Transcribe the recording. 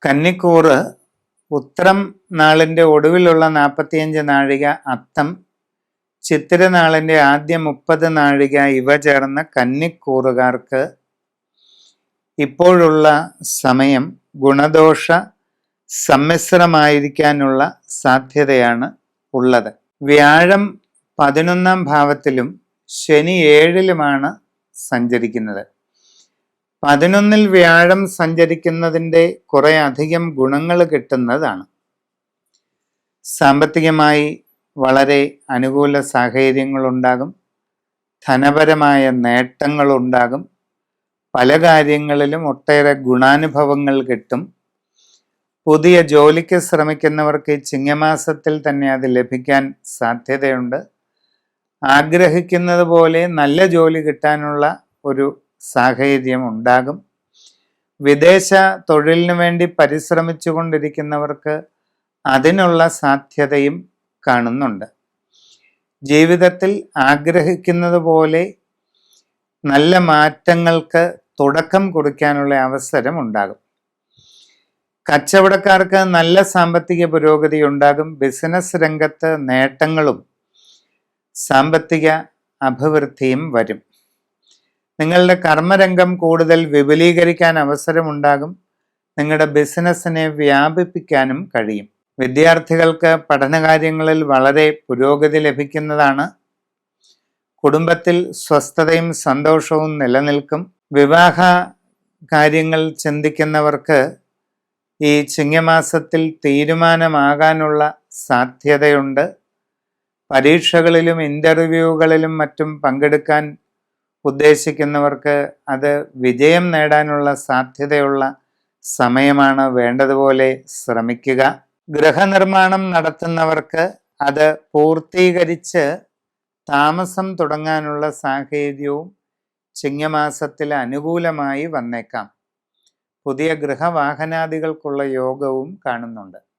കന്നിക്കൂറ് ഉത്രം നാളിൻ്റെ ഒടുവിലുള്ള 45 നാഴിക അത്തം, ചിത്തിര നാളിൻ്റെ ആദ്യ 30 നാഴിക ഇവ ചേർന്ന കന്നിക്കൂറുകാർക്ക് ഇപ്പോഴുള്ള സമയം ഗുണദോഷ സമ്മിശ്രമായിരിക്കാനുള്ള സാധ്യതയാണ് ഉള്ളത്. വ്യാഴം 11ാം ഭാവത്തിലും ശനി 7ലുമാണ് സഞ്ചരിക്കുന്നത്. 11ൽ വ്യാഴം സഞ്ചരിക്കുന്നതിൻ്റെ കുറെ അധികം ഗുണങ്ങൾ കിട്ടുന്നതാണ്. സാമ്പത്തികമായി വളരെ അനുകൂല സാഹചര്യങ്ങളുണ്ടാകും, ധനപരമായ നേട്ടങ്ങളുണ്ടാകും, പല കാര്യങ്ങളിലും ഒട്ടേറെ ഗുണാനുഭവങ്ങൾ കിട്ടും. പുതിയ ജോലിക്ക് ശ്രമിക്കുന്നവർക്ക് ചിങ്ങമാസത്തിൽ തന്നെ അത് ലഭിക്കാൻ സാധ്യതയുണ്ട്. ആഗ്രഹിക്കുന്നത് പോലെ നല്ല ജോലി കിട്ടാനുള്ള ഒരു സാഹചര്യം ഉണ്ടാകും. വിദേശ തൊഴിലിനു വേണ്ടി പരിശ്രമിച്ചു കൊണ്ടിരിക്കുന്നവർക്ക് അതിനുള്ള സാധ്യതയും കാണുന്നുണ്ട്. ജീവിതത്തിൽ ആഗ്രഹിക്കുന്നത് പോലെ നല്ല മാറ്റങ്ങൾക്ക് തുടക്കം കുറിക്കാനുള്ള അവസരം ഉണ്ടാകും. കച്ചവടക്കാർക്ക് നല്ല സാമ്പത്തിക പുരോഗതി ഉണ്ടാകും. ബിസിനസ് രംഗത്ത് നേട്ടങ്ങളും സാമ്പത്തിക അഭിവൃദ്ധിയും വരും. നിങ്ങളുടെ കർമ്മരംഗം കൂടുതൽ വിപുലീകരിക്കാൻ അവസരമുണ്ടാകും. നിങ്ങളുടെ ബിസിനസ്സിനെ വ്യാപിപ്പിക്കാനും കഴിയും. വിദ്യാർത്ഥികൾക്ക് പഠനകാര്യങ്ങളിൽ വളരെ പുരോഗതി ലഭിക്കുന്നതാണ്. കുടുംബത്തിൽ സ്വസ്ഥതയും സന്തോഷവും നിലനിൽക്കും. വിവാഹ കാര്യങ്ങൾ ചിന്തിക്കുന്നവർക്ക് ഈ ചിങ്ങമാസത്തിൽ തീരുമാനമാകാനുള്ള സാധ്യതയുണ്ട്. പരീക്ഷകളിലും ഇൻ്റർവ്യൂകളിലും മറ്റും പങ്കെടുക്കാൻ ഉദ്ദേശിക്കുന്നവർക്ക് അത് വിജയം നേടാനുള്ള സാധ്യതയുള്ള സമയമാണ്. വേണ്ടതുപോലെ ശ്രമിക്കുക. ഗൃഹനിർമ്മാണം നടത്തുന്നവർക്ക് അത് പൂർത്തീകരിച്ച് താമസം തുടങ്ങാനുള്ള സാഹചര്യവും ചിങ്ങമാസത്തിൽ അനുകൂലമായി വന്നേക്കാം. പുതിയ ഗൃഹവാഹനാദികൾക്കുള്ള യോഗവും കാണുന്നുണ്ട്.